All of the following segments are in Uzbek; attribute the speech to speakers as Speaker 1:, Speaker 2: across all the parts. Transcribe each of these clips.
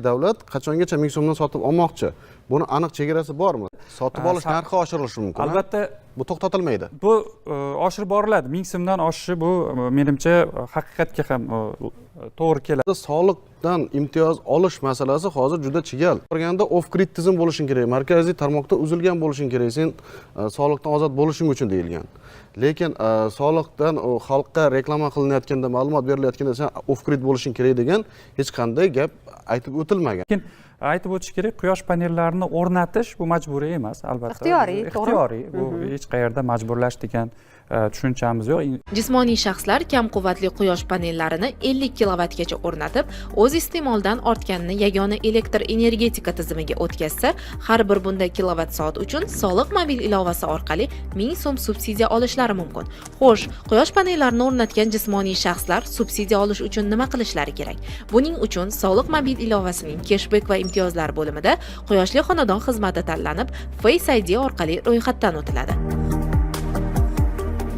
Speaker 1: Davlat qachongacha 1000 so'mdan sotib olmoqchi? Buni aniq chegarasi bormi? Sotib olish narxi oshirilishi mumkin.
Speaker 2: Albatta
Speaker 1: bu to'xtatilmaydi.
Speaker 2: Bu oshirib boriladi. 1000 so'mdan oshishi bu menimcha haqiqatga ham to'g'ri keladi.
Speaker 1: Soliqdan imtiyoz olish masalasi hozir juda chigal. Qaraganda off-grid tizim bo'lishing kerak, markaziy tarmoqda uzilgan bo'lishing kerak, sen soliqdan ozod bo'lishing uchun deyilgan. Lekin soliqdan xalqqa reklama qilinayotganda, ma'lumot berilayotganda sen off-grid bo'lishing kerak degan hech qanday gap aytib o'tilmagan.
Speaker 2: Lekin aytib o'tish kerak, quyosh panellarini o'rnatish bu majburiy emas, albatta. Ixtiyoriy. Bu hech qayerda majburlash degan tushunchamiz yo'q.
Speaker 3: Jismoniy shaxslar kam quvvatli quyosh panellarini 50 kilovatgacha o'rnatib, o'z iste'moldan ortganini yagona elektr energetika tizimiga o'tkazsa, har bir bunday kilovat soat uchun soliq mobil ilovasi orqali 1000 so'm subsidiya olishlari mumkin. Xo'sh, quyosh panellarini o'rnatgan jismoniy shaxslar subsidiya olish uchun nima qilishlari kerak? Buning uchun soliq mobil ilovasining cashback va imtiyozlar bo'limida quyoshli xonadon xizmati tanlanib, Face ID orqali ro'yxatdan o'tiladi.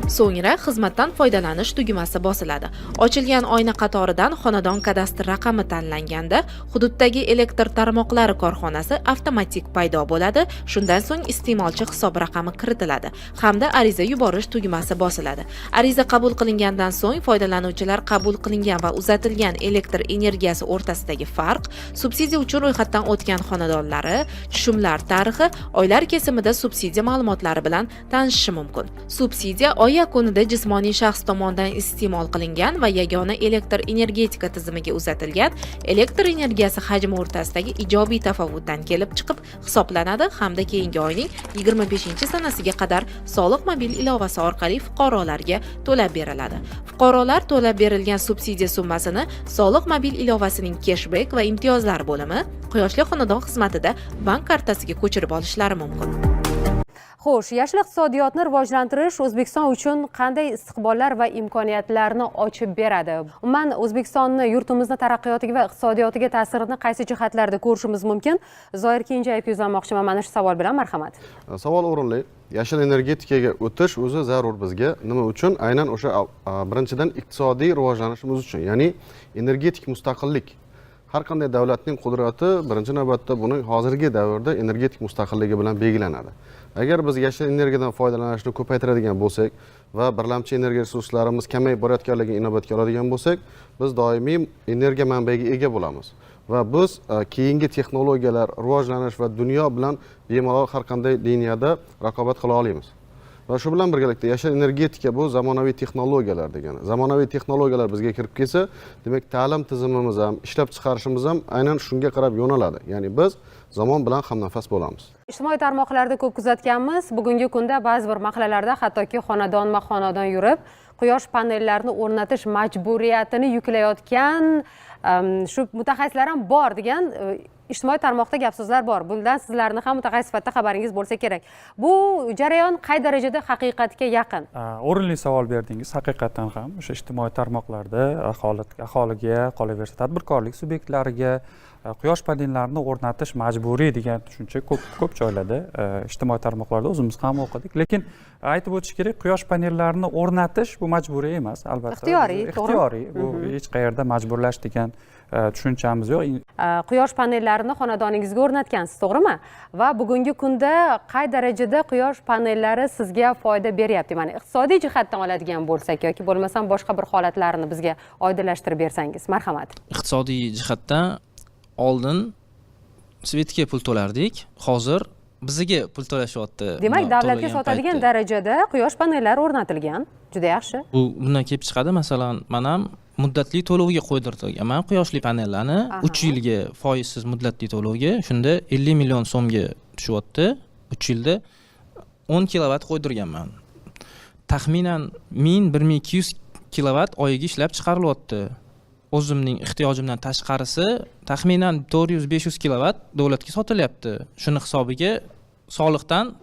Speaker 3: So'ngra xizmatdan foydalanish tugmasi bosiladi. Ochilgan oyna qatoridan xonadon kadastr raqami tanlanganda hududdagi elektr tarmoqlari korxonasi avtomatik paydo bo'ladi. Shundan so'ng iste'molchi hisob raqami kiritiladi hamda ariza yuborish tugmasi bosiladi. Ariza qabul qilingandan so'ng foydalanuvchilar qabul qilingan va uzatilgan elektr energiyasi o'rtasidagi farq, subsidiya uchun ro'yxatdan o'tgan xonadonlari, tushumlar tarixi, oylar kesimida subsidiya ma'lumotlari bilan tanishishi mumkin. Subsidiya oy yakunida jismoniy shaxs tomonidan iste'mol qilingan va yagona elektr energetika tizimiga uzatilgan elektr energiyasi hajmi o'rtasidagi ijobiy tafovutdan kelib chiqib hisoblanadi hamda keyingi oyning 25-sanasiga qadar soliq mobil ilovasi orqali fuqarolarga to'lab beriladi. Fuqarolar to'lab berilgan subsidiya summasini soliq mobil ilovasining cashback va imtiyozlar bo'limi quyoshli xonadon xizmatida bank kartasiga ko'chirib olishlari mumkin.
Speaker 4: Xo'sh, yashil iqtisodiyotni rivojlantirish O'zbekiston uchun qanday istiqbollar va imkoniyatlarni ochib beradi? Umuman O'zbekistonni, yurtimizni taraqqiyotiga va iqtisodiyotiga ta'sirini qaysi jihatlarda ko'rishimiz mumkin? Zoir Kenjayev yuzlanmoqchiman mana shu savol bilan, marhamat.
Speaker 1: Savol o'rinli. Yashil energetikaga o'tish o'zi zarur bizga. Nima uchun? Aynan o'sha birinchidan iqtisodiy rivojlanishimiz uchun, ya'ni energetik mustaqillik. Har qanday davlatning qudrati birinchi navbatda buni hozirgi davrda energetik mustaqilligi bilan belgilanadi. Agar biz yashil energiyadan foydalanishni ko'paytiradigan bo'lsak va birlamchi energiya resurslarimiz kamayib borayotganligini inobatga oladigan bo'lsak, biz doimiy energiya manbaiga ega bo'lamiz. Va biz keyingi texnologiyalar, rivojlanish va dunyo bilan bemalol har qanday liniyada raqobat qila olamiz. Va shu bilan birgalikda yashil energetika bu zamonaviy texnologiyalar degani. Zamonaviy texnologiyalar bizga kirib kelsa, demak ta'lim tizimimiz ham, ishlab chiqarishimiz ham aynan shunga qarab yo'naladi. Ya'ni biz zamon bilan hamnafas bo'lamiz.
Speaker 4: Ijtimoiy tarmoqlarda ko'p kuzatganmiz. Bugungi kunda ba'zi bir mahallalarda hattoki xonadonma-xonadon yurib, quyosh panellarini o'rnatish majburiyatini yuklayotgan shu mutaxassislar ham bor degan ijtimoiy tarmoqda gap-so'zlar bor. Bundan sizlarni ham mutaxassis sifatida xabaringiz bo'lsa kerak. Bu jarayon qay darajada haqiqatga yaqin?
Speaker 2: O'rinli savol berdingiz. Haqiqatan ham o'sha ijtimoiy tarmoqlarda aholiga, qolaversa tadbirkorlik subyektlariga quyosh panellarini o'rnatish majburiy degan tushuncha ko'p joylarda ijtimoiy tarmoqlarda o'zimiz ham o'qidik. Lekin aytib o'tish kerak, quyosh panellarini o'rnatish bu majburiy emas, albatta. Ixtiyoriy. Bu hech qayerda majburlash degan tushunchamiz yo'q.
Speaker 4: Quyosh panellarini xonadoningizga o'rnatgansiz, to'g'rimi? Va bugungi kunda qay darajada quyosh panellari sizga foyda beryapti? Mana iqtisodiy jihatdan oladigan bo'lsak yoki bo'lmasam boshqa bir holatlarni bizga oydinlashtirib bersangiz, marhamat.
Speaker 5: Iqtisodiy jihatdan oldin svetga pul to'lardik, hozir bizga pul to'lashyapti.
Speaker 4: Demak, davlatga sotadigan darajada quyosh panellari o'rnatilgan. Juda yaxshi.
Speaker 5: Bu bundan kelib chiqadi, masalan, men ham muddatli to'lovga qo'ydirganman quyoshli panellarni 3 yilga foizsiz muddatli to'lovga, shunda 50 million so'mga tushyapti. 3 yilda 10 kilovat qo'ydirganman. Taxminan 1000-1200 kilovat oyiga ishlab chiqarilyapti. O'zimning ehtiyojimdan tashqarisi taxminan 400-500 kilovat davlatga sotilyapti. Shuni hisobiga soliqdan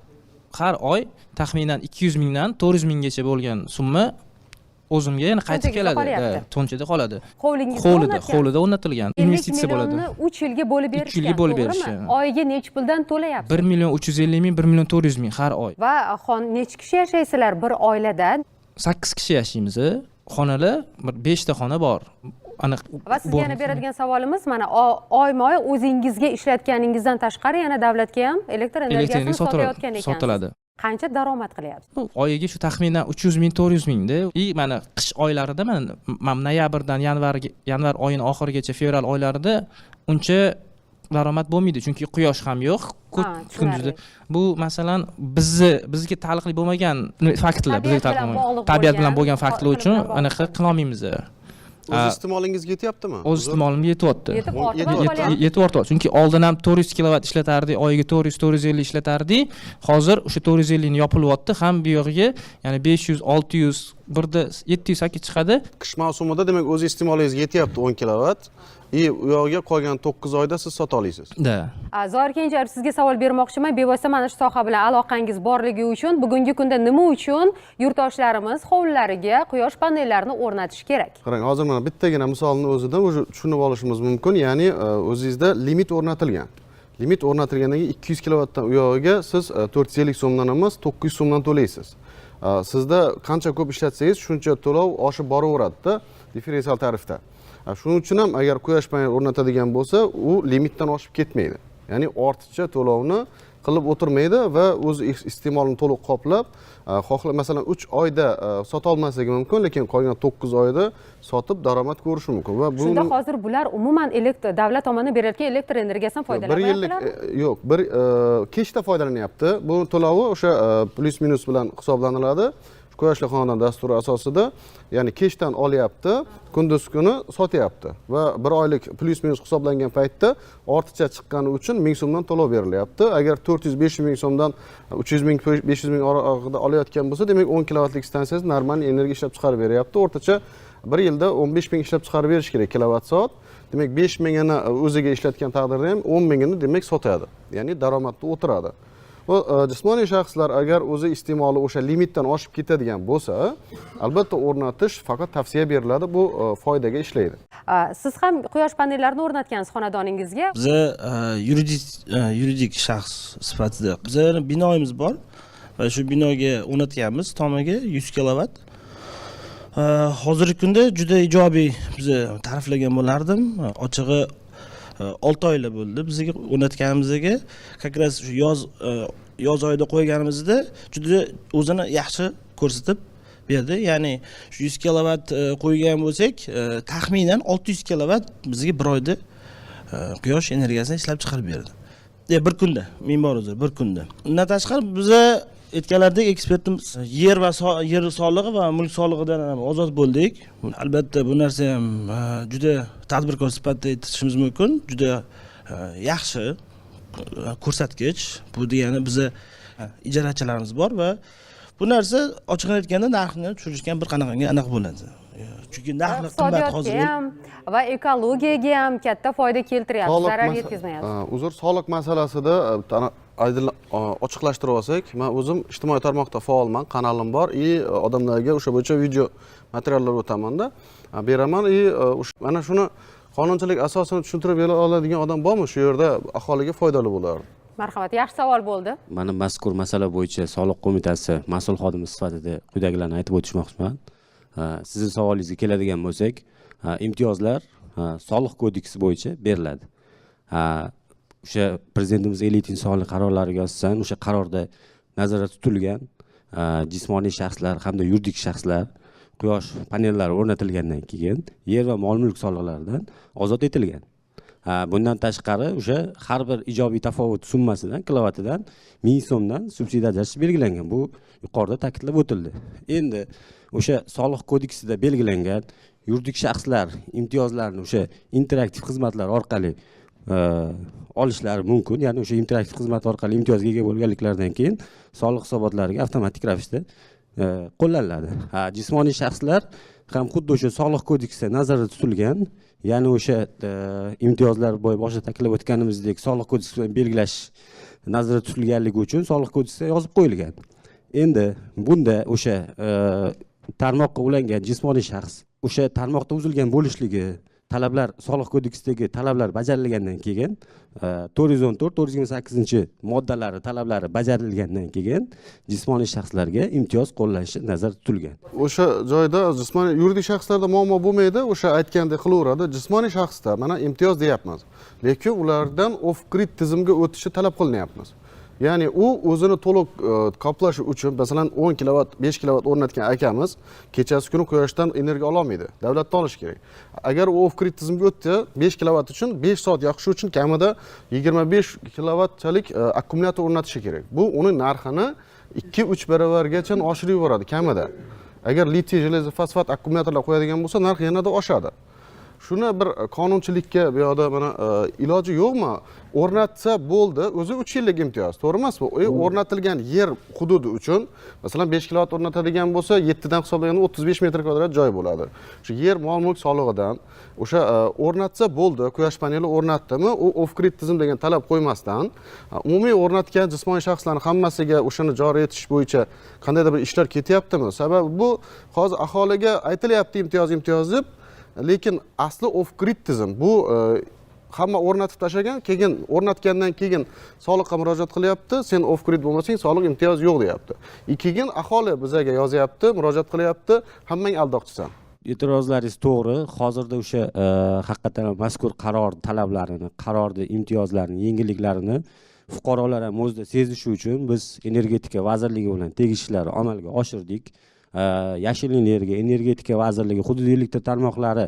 Speaker 5: har oy taxminan 200 mingdan 400 minggacha bo'lgan summa o'zimga yana qaytib keladi. To'nchada qoladi. Hovlida o'rnatilgan. Investitsiya bo'ladi.
Speaker 4: 3 yilga bo'lib berishgan.
Speaker 5: 3 yilga bo'lib berishgan.
Speaker 4: Oyiga necha puldan to'layapsiz?
Speaker 5: 1 million 350 ming, 1 million 400 ming har oy.
Speaker 4: Va necha kishi yashaysizlar bir oilada?
Speaker 5: 8 kishi yashaymiz. Xonalar 5 ta xona bor. aniq
Speaker 4: va sizga yana beradigan savolimiz mana oyma oy o'zingizga ishlatganingizdan tashqari yana davlatga ham elektr energiyasini sotayotgan ekansiz.
Speaker 5: sotiladi.
Speaker 4: Qancha daromad qilyapsiz?
Speaker 5: Bu oyiga shu taxminan 300 ming 400 mingda. Mana qish oylarida mana noyabrdan yanvar oyining oxirigacha fevral oylarida uncha daromad bo'lmaydi, chunki quyosh ham yo'q. Kunduzda bu masalan bizga taalluqli bo'lmagan faktlar, bizga tabiat bilan bo'lgan faktlar uchun anaqa qila olmaymiz.
Speaker 1: O'z iste'molingizga yetyaptimi?
Speaker 5: O'z iste'molimga yetyapti.
Speaker 4: Yetyapti.
Speaker 5: Chunki oldin ham 400 kilovat ishlatardik, oyiga 400-450 ishlatardik. Hozir o'sha 450 ni yopilyapti, ham bu yog'iga, ya'ni 500-600, birda 700-800 chiqadi.
Speaker 1: Qish mavsumida demak o'z iste'molingizga yetyapti 10 kilovat. U yog'iga qolgan 9 oyda siz sota olasiz.
Speaker 5: Da.
Speaker 4: Zoir Kenjayev, sizga savol bermoqchiman. Bevosita mana shu soha bilan aloqangiz borligi uchun bugungi kunda nima uchun yurtdoshlarimiz hovlilariga quyosh panellarini o'rnatish kerak?
Speaker 1: Qarang, hozir mana bittagina misolni o'zida o'sha tushunib olishimiz mumkin. Ya'ni o'zingizda limit o'rnatilgan. Limit o'rnatilgandan keyin 200 kilovatdan u yog'iga siz 450 so'mdan emas, 900 so'mdan to'laysiz. Sizda qancha ko'p ishlatsangiz, shuncha to'lov oshib boraveradi-da, differensial tarifda. Shuning uchun ham agar quyosh panel o'rnatadigan bo'lsa, u limitdan oshib ketmaydi. Ya'ni ortiqcha to'lovni qilib o'tirmaydi va o'z iste'molini to'liq qoplab, masalan 3 oyda sota olmasligi mumkin, lekin qolgan 9 oyda sotib daromad ko'rishi mumkin. Va bu
Speaker 4: shunda hozir bular umuman davlat tomonidan berilgan elektr energiyasidan foydalanmayaptilar.
Speaker 1: Yo'q, bir kechda foydalanyapti. Bu to'lovi o'sha plus minus bilan hisoblaniladi. Quyoshli xonadon dasturi asosida, ya'ni kechdan olyapti, kunduz kuni sotyapti va bir oylik plus minus hisoblangan paytda ortiqcha chiqqani uchun 1000 so'mdan to'lov berilyapti. Agar 400-500 ming so'mdan 300 ming 500 ming orasida olayotgan bo'lsa, demak 10 kilovatlik stansiyangiz normal energiya ishlab chiqarib beryapti. O'rtacha bir yilda 15 ming ishlab chiqarib berish kerak kilovat soat. Demak 5 mingini o'ziga ishlatgan taqdirda ham 10 mingini demak sotadi. Ya'ni daromadda o'tiradi. Bu jismoniy shaxslar agar o'zi iste'moli o'sha limitdan oshib ketadigan bo'lsa, albatta o'rnatish faqat tavsiya beriladi, bu foydaga ishlaydi.
Speaker 4: Siz ham quyosh panellarini o'rnatgansiz xonadoningizga?
Speaker 6: Biz yuridik shaxs sifatida bizning binoyimiz bor va shu binoga o'rnatganmiz tomiga 100 kilovat. Hozirgi kunda juda ijobiy biz ta'riflagan bo'lardim. Ochig'i 6 oylar bo'ldi bizga o'rnatganimizga. Как раз shu yoz oyida qo'yganimizda juda o'zini yaxshi ko'rsatib berdi. Ya'ni shu 100 kilovat qo'ygan bo'lsak, taxminan 600 kilovat bizga bir oyda quyosh energiyasini ishlab chiqarib berdi. Bir kunda, ming bor o'zi, bir kunda. Undan tashqari biz aytganlaridek ekspertimiz yer solig'i va mulk solig'idan ham ozod bo'ldik. Albatta bu narsa ham juda tadbirkor sifatida aytishimiz mumkin, juda yaxshi ko'rsatkich. Bu degani biza ijarachilarimiz bor va bu narsa ochiq aytganda narxni tushirishgan bir qanaqangi aniq bo'ladi. Chunki narxi qimmat hozir
Speaker 4: va ekologiyaga ham katta foyda keltiryapti, zarar yetkazmayapti.
Speaker 1: Uzr, soliq masalasida ochiqlashtirib olsak, men o'zim ijtimoiy tarmoqda faolman, kanalim bor, odamlarga o'sha bo'yicha video materiallar o'taman-da, beraman, mana shuni qonunchilik asosini tushuntirib bera oladigan odam bormi shu yerda, aholiga foydali bo'lardi.
Speaker 4: Marhamat, yaxshi savol bo'ldi.
Speaker 7: Mana mazkur masala bo'yicha soliq qo'mitasi mas'ul xodimi sifatida quyidagilarni aytib o'tishmoqchiman. Sizning savolingizga keladigan bo'lsak, imtiyozlar soliq kodeksi bo'yicha beriladi. O'sha prezidentimiz 50 insonlik qarorlariga asosan o'sha qarorda nazarda tutilgan jismoniy shaxslar hamda yuridik shaxslar quyosh panellari o'rnatilgandan keyin yer va mol mulk soliqlaridan ozod etilgan. Bundan tashqari o'sha har bir ijobiy tafovut summasidan, kilovatidan 1000 so'mdan subsidiya ajratish belgilangan. Bu yuqorida ta'kidlab o'tildi. Endi o'sha soliq kodeksida belgilangan yuridik shaxslar imtiyozlarni o'sha interaktiv xizmatlar orqali olishlari mumkin. Ya'ni o'sha interaktiv xizmat orqali imtiyozga ega bo'lganliklaridan keyin soliq hisobotlariga avtomatik ravishda qo'llaniladi. Jismoniy shaxslar ham xuddi o'sha soliq kodeksida nazarda tutilgan, ya'ni o'sha imtiyozlar boshida ta'kidlab o'tganimizdek soliq kodeksi bilan belgilash nazarda tutilganligi uchun soliq kodeksida yozib qo'yilgan. Endi bunda o'sha tarmoqqa ulangan jismoniy shaxs o'sha tarmoqda uzilgan bo'lishligi talablar soliq kodeksidagi talablar bajarilgandan keyin 414-428 moddalari talablari bajarilgandan keyin jismoniy shaxslarga imtiyoz qo'llanishi nazarda tutilgan.
Speaker 1: O'sha joyda jismoniy yuridik shaxslarda muammo bo'lmaydi, o'sha aytgandek qilaveradi. Jismoniy shaxsda mana imtiyoz deyapmiz. Lekin ulardan off-grid tizimga o'tishi talab qilinyapmiz. Ya'ni u o'zini to'liq qoplashi uchun, masalan 10 kilovat, 5 kilovat o'rnatgan akamiz kechasi kuni quyoshdan energiya ola olmaydi. Davlatdan olish kerak. Agar u off-grid tizimga o'tdi, 5 kilovat uchun 5 soat yoqishi uchun kamida 25 kilovatchalik akkumulyator o'rnatishi kerak. Bu uning narxini 2-3 baravargacha oshirib yuboradi kamida. Agar litiy железо fosfat akkumulyatorlar qo'yadigan bo'lsa, narx yanada oshadi. Shuni bir qonunchilikka bu yoqda mana iloji yo'qmi? O'rnatsa bo'ldi, o'zi 3 yillik imtiyoz, to'g'ri emasmi? O'rnatilgan yer hududi uchun, masalan 5 kilovat o'rnatadigan bo'lsa, 7 dan hisoblaganda 35 metr kvadrat joy bo'ladi. Shu yer mol-mulk solig'idan o'sha o'rnatsa bo'ldi, quyosh paneli o'rnatdimi, u off-grid tizim degan talab qo'ymasdan, umumiy o'rnatgan jismoniy shaxslarning hammasiga o'shani joriy etish bo'yicha qandaydir bir ishlar ketyaptimi? Sababi bu hozir aholiga aytilyapti imtiyoz deb, lekin asli off-grid tizim bu hamma o'rnatib tashlagan, keyin o'rnatgandan keyin soliqqa murojaat qilyapti, sen off-grid bo'lmasang soliq imtiyoz yo'q deyapti. Keyin aholi bizga yozyapti, murojaat qilyapti, hammang aldoqchisan.
Speaker 7: E'tirozlaringiz to'g'ri. Hozirda o'sha haqiqatan mazkur qaror talablarini, qarorda imtiyozlarini, yengilliklarini fuqarolar ham o'zida sezishi uchun biz energetika vazirligi bilan tegishlilar amalga oshirdik. Yashil energiya, energetika vazirligi hududiy elektr tarmoqlari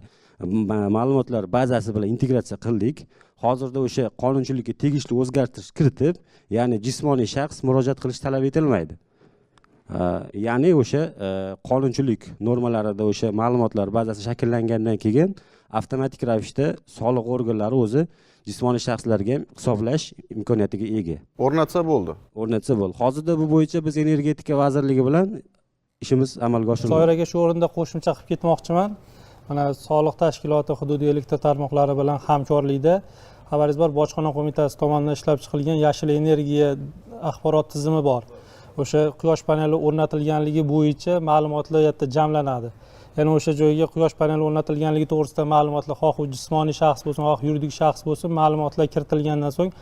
Speaker 7: ma'lumotlar bazasi bilan integratsiya qildik. Hozirda o'sha qonunchilikka tegishli o'zgartirish kiritib, ya'ni jismoniy shaxs murojaat qilish talab etilmaydi. Ya'ni o'sha qonunchilik normalarida o'sha ma'lumotlar bazasi shakllangandan keyin avtomatik ravishda soliq organlari o'zi jismoniy shaxslarga hisoblash imkoniyatiga ega.
Speaker 1: O'rnatsa bo'ldi.
Speaker 7: Hozirda bu bo'yicha biz energetika vazirligi bilan ishimiz amalga oshirilmoqda.
Speaker 8: Doiraga shu o'rinda qo'shimcha qilib ketmoqchiman. Mana soliq tashkiloti hududiy elektr tarmoqlari bilan hamkorlikda xabaringiz bor, bojxona qo'mitasi tomonidan ishlab chiqilgan yashil energiya axborot tizimi bor. O'sha quyosh paneli o'rnatilganligi bo'yicha ma'lumotlar yerda jamlanadi. Ya'ni o'sha joyga quyosh paneli o'rnatilganligi to'g'risida ma'lumotlar xoh u jismoniy shaxs bo'lsin, xoh yuridik shaxs bo'lsin, ma'lumotlar kiritilgandan so'ng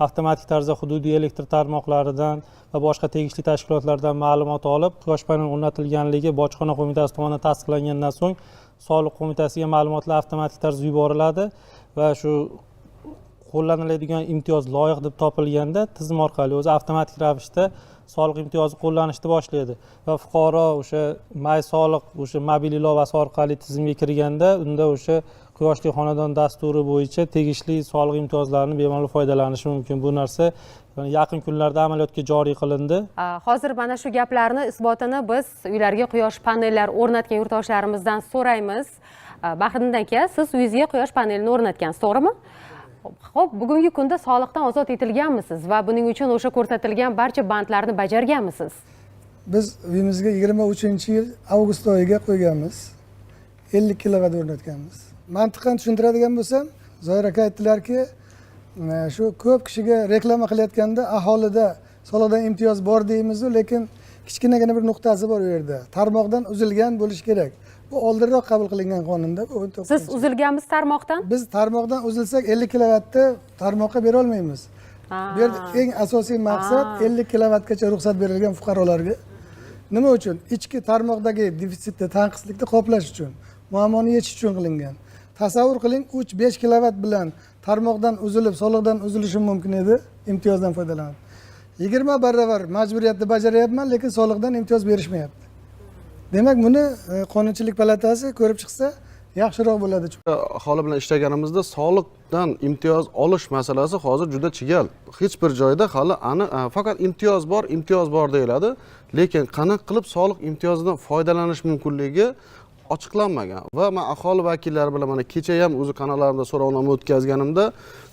Speaker 8: avtomatik tarzda hududiy elektr tarmoqlaridan va boshqa tegishli tashkilotlardan ma'lumot olib, quyosh paneli o'rnatilganligi bojxona qo'mitasi tomonidan tasdiqlangandan so'ng soliq qo'mitasiga ma'lumotlar avtomatik tarzda yuboriladi va shu qo'llaniladigan imtiyoz loyiq deb topilganda tizim orqali o'zi avtomatik ravishda soliq imtiyozi qo'llanishni boshlaydi va fuqaro o'sha may soliq o'sha mobil ilovasi orqali tizimga kirganda unda o'sha quyoshli xonadon dasturi bo'yicha tegishli soliq imtiyozlarini bemalol foydalanishi mumkin. Bu narsa yaqin kunlarda amaliyotga joriy qilindi.
Speaker 4: Hozir mana shu gaplarni isbotini biz uylarga quyosh panellar o'rnatgan yurtdoshlarimizdan so'raymiz. Bahriddin aka, siz uyingizga quyosh panelini o'rnatgansiz, to'g'rimi? Xo'p, bugungi kunda soliqdan ozod etilganmisiz va buning uchun o'sha ko'rsatilgan barcha bandlarni bajarganmisiz?
Speaker 9: Biz uyimizga 23-yil avgust oyiga qo'yganmiz. 50 kilovat o'rnatganmiz. Mantiqan tushuntiradigan bo'lsam, Zoir aka aytdilarki, shu ko'p kishiga reklama qilayotganda aholida soliqdan imtiyoz bor deymiz, lekin kichkinagina bir nuqtasi bor u yerda. Tarmoqdan uzilgan bo'lishi kerak. Bu oldinroq qabul qilingan qonunda.
Speaker 4: Siz uzilganmisiz tarmoqdan?
Speaker 9: Biz tarmoqdan uzilsak 50 kilovatni tarmoqqa bera olmaymiz. Bu yerda eng asosiy maqsad 50 kilovatgacha ruxsat berilgan fuqarolarga. Nima uchun? Ichki tarmoqdagi defitsitni, tanqislikni qoplash uchun, muammoni yechish uchun qilingan. Tasavvur qiling, 3-5 kilovat bilan tarmoqdan uzilib, soliqdan uzilishi mumkin edi, imtiyozdan foydalanib. 20 baravar majburiyatni bajaryapman, lekin soliqdan imtiyoz berishmayapti. Demak, buni Qonunchilik palatasi ko'rib chiqsa yaxshiroq bo'ladi.
Speaker 1: Aholi bilan ishlaganimizda soliqdan imtiyoz olish masalasi hozir juda chigal. Hech bir joyda hali faqat imtiyoz bor deyiladi, lekin qanaqa qilib soliq imtiyozidan foydalanish mumkinligi ochiqlanmagan. Va men aholi vakillari bilan mana kecha ham o'zi kanallarimda so'rovnoma o'tkazganimda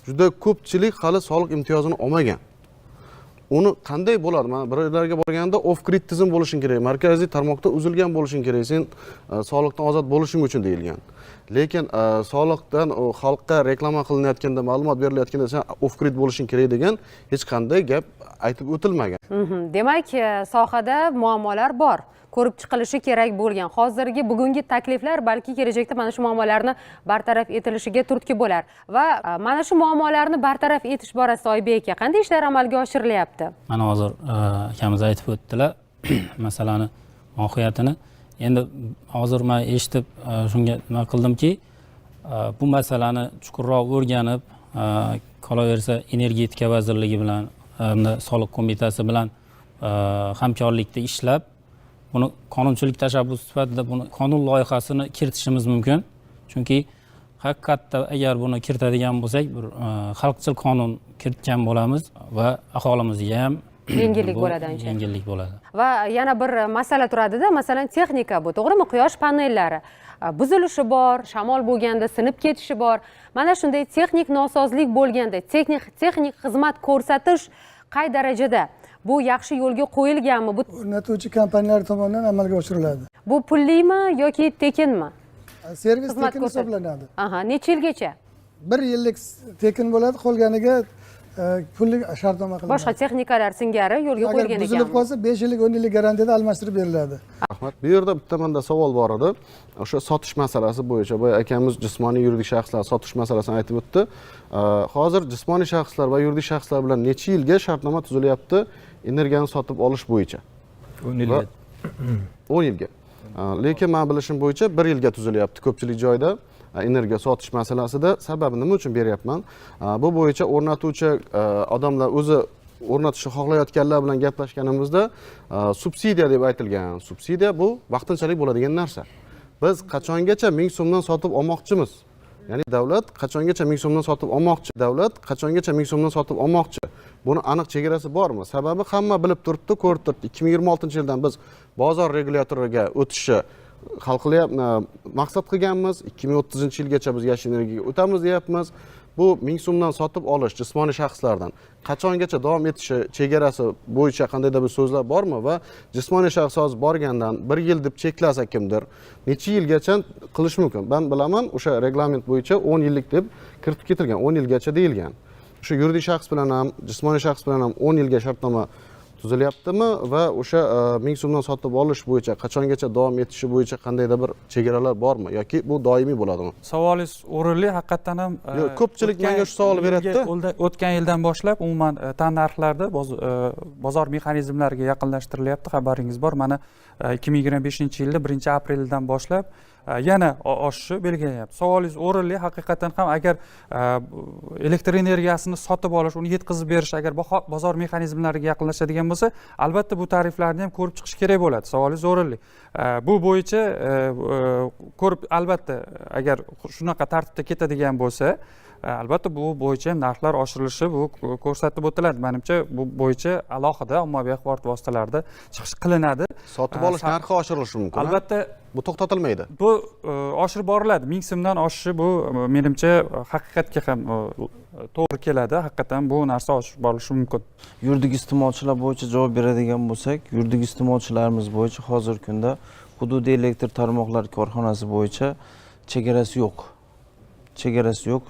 Speaker 1: juda ko'pchilik hali soliq imtiyozini olmagan. Uni qanday bo'ladi? Men birovlarga borganda off-grid tizim bo'lishing kerak, markaziy tarmoqda uzilgan bo'lishing kerak, sen soliqdan ozod bo'lishing uchun deyilgan. Lekin soliqdan xalqqa reklama qilinayotganda, ma'lumot berilayotganda sen off-grid bo'lishing kerak degan hech qanday gap aytib o'tilmagan.
Speaker 4: Demak, sohada muammolar bor. ko'rib chiqilishi kerak bo'lgan. Hozirgi bugungi takliflar balki kelajakda mana shu muammolarni bartaraf etilishiga turtki bo'lar. Va mana shu muammolarni bartaraf etish borasida Oybek aka qanday ishlar amalga oshirilyapti?
Speaker 10: Mana hozir akamiz aytib o'tdilar masalani mohiyatini. Endi hozir men eshitib shunga nima qildimki, bu masalani chuqurroq o'rganib, qolaversa energetika vazirligi bilan hamda soliq qo'mitasi bilan hamkorlikda ishlab, buni qonunchilik tashabbusi sifatida buni qonun loyihasini kiritishimiz mumkin. Chunki haqiqatda agar buni kiritadigan bo'lsak, bir xalqchil qonun kiritgan bo'lamiz va aholimizga ham
Speaker 4: yengillik bo'ladi ancha.
Speaker 10: Yengillik bo'ladi.
Speaker 4: Va yana bir masala turadida, masalan texnika bu, to'g'rimi? Quyosh panellari buzilishi bor, shamol bo'lganda sinib ketishi bor. Mana shunday texnik nosozlik bo'lganda, texnik xizmat ko'rsatish qay darajada? Bu yaxshi yo'lga qo'yilganmi? Bu
Speaker 9: O'rnatuvchi kompaniyalar tomonidan amalga oshiriladi.
Speaker 4: bu pullimi yoki tekinmi?
Speaker 9: Servis
Speaker 4: Xizmat
Speaker 9: tekin hisoblanadi.
Speaker 4: Aha, necha yilgacha?
Speaker 9: 1 yillik tekin bo'ladi, qolganiga pullik shartnoma qilinadi.
Speaker 4: Boshqa texnikalar singari yo'lga
Speaker 9: Agar
Speaker 4: qo'yilgan
Speaker 9: buzilib
Speaker 4: ekan.
Speaker 9: qolsa 5 yillik, 10 yillik garantiyada almashtirib beriladi.
Speaker 1: Rahmat. Bu yerda bitta menda savol bor edi. O'sha sotish masalasi bo'yicha boya akamiz jismoniy yuridik shaxslar sotish masalasini aytib o'tdi. Hozir jismoniy shaxslar va yuridik shaxslar bilan necha yilga shartnoma tuzilyapti energiyani sotib olish bo'yicha?
Speaker 11: 10 yilga.
Speaker 1: 10 yilga. Lekin men bilishim bo'yicha 1 yilga tuzilyapti ko'pchilik joyda. Energiya sotish masalasida sababi nima uchun beryapman? Bu bo'yicha o'rnatuvchi odamlar o'zi o'rnatishni xohlayotganlar bilan gaplashganimizda subsidiya deb aytilgan. Subsidiya bu vaqtinchalik bo'ladigan narsa. Biz qachongacha 1000 so'mdan sotib olmoqchimiz? Ya'ni davlat qachongacha 1000 so'mdan sotib olmoqchi? Davlat qachongacha 1000 so'mdan sotib olmoqchi? Buni aniq chegarasi bormi? Sababi hamma bilib turibdi, ko'rib turibdi. 2026-yildan biz bozor regulyatoriga o'tishni hal qilyapmiz, maqsad qilganmiz. 2030-yilgacha biz yashil energiyaga o'tamiz deyapmiz. Bu 1000 so'mdan sotib olish jismoniy shaxslardan qachongacha davom etishi chegarasi bo'yicha qandaydir bir so'zlar bormi va jismoniy shaxs hozir borgandan 1 yil deb cheklasa kimdir, necha yilgacha qilish mumkin? Ben bilaman, o'sha reglament bo'yicha 10 yillik deb kiritib ketilgan, 10 yilgacha deyilgan. O'sha yuridik shaxs bilan ham, jismoniy shaxs bilan ham 10 yilga shartnoma tuzilyaptimi va o'sha 1000 so'mdan sotib olish bo'yicha qachongacha davom etishi bo'yicha qandaydir bir chegaralar bormi yoki bu doimiy bo'ladimi?
Speaker 2: Savolingiz o'rinli, haqiqatan ham
Speaker 1: ko'pchilik menga shu savol beryapti.
Speaker 2: O'tgan yildan boshlab umuman tannarxlarda bozor mexanizmlariga yaqinlashtirilyapti. Xabaringiz bor. Mana 2025-yilda 1-apreldan boshlab yana oshishi belgilanyapti. Savolingiz o'rinli, haqiqatan ham agar elektr energiyasini sotib olish, uni yetkazib berish agar bozor mexanizmlariga yaqinlashadigan bo'lsa, albatta bu tariflarni ham ko'rib chiqish kerak bo'ladi. Savolingiz o'rinli. Bu bo'yicha ko'rib, albatta agar shunaqa tartibda ketadigan bo'lsa, albatta bu bo'yicha narxlar oshirilishi bu ko'rsatib o'tiladi. Menimcha bu bo'yicha alohida ommaviy axborot vositalarida chiqish qilinadi.
Speaker 1: Sotib olish narxi oshirilishi mumkin.
Speaker 2: Albatta
Speaker 1: bu to'xtatilmaydi.
Speaker 2: Bu oshirib boriladi. 1000 so'mdan oshishi bu menimcha haqiqatga ham to'g'ri keladi. Haqiqatan bu narsa oshib borilishi mumkin.
Speaker 12: Yuridik iste'molchilar bo'yicha javob beradigan bo'lsak, yuridik iste'molchilarimiz bo'yicha hozirgi kunda hududiy elektr tarmoqlari korxonasi bo'yicha chegarasi yo'q. Chegarasi yo'q.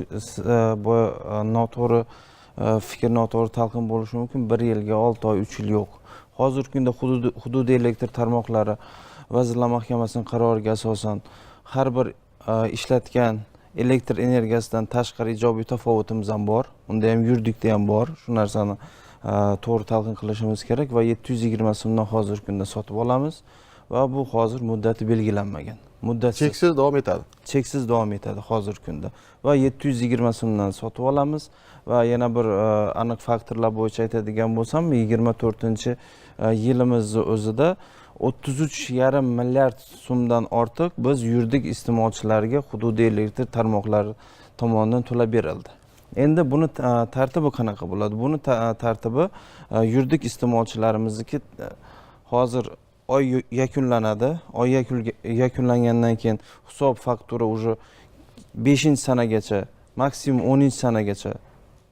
Speaker 12: Bu noto'g'ri fikr, noto'g'ri talqin bo'lishi mumkin. 1 yilga 6 oy, 3 yil yo'q. Hozirgi kunda hududiy elektr tarmoqlari Vazirlar Mahkamasining qaroriga asosan har bir ishlatgan elektr energiyasidan tashqari ijobiy tafovutimiz ham bor. Unda ham yuridikda ham bor. Shu narsani to'g'ri talqin qilishimiz kerak va 720 so'mdan hozirgi kunda sotib olamiz va bu hozir muddati belgilanmagan. Muddatsiz
Speaker 1: cheksiz davom etadi.
Speaker 12: Cheksiz davom etadi hozirgi kunda va 720 so'mdan sotib olamiz va yana bir aniq faktorlar bo'yicha aytadigan bo'lsam, 24-yilimizni o'zida 33,5 milliard so'mdan ortiq biz yuridik iste'molchilarga hududiy elektr tarmoqlari tomonidan to'lab berildi. Endi buni tartibi qanaqa bo'ladi? Buni tartibi yuridik iste'molchilarimizniki hozir oy yakunlanadi. Oy yakunlangandan keyin hisob faktura уже 5-sanagacha, maksimum 10-sanagacha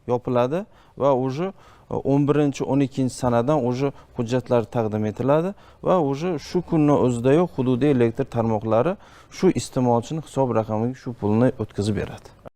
Speaker 12: yopiladi va уже 11-12-sanadan уже hujjatlar taqdim etiladi va уже shu kunni o'zidayoq hududiy elektr tarmoqlari shu iste'molchining hisob raqamiga shu pulni o'tkazib beradi.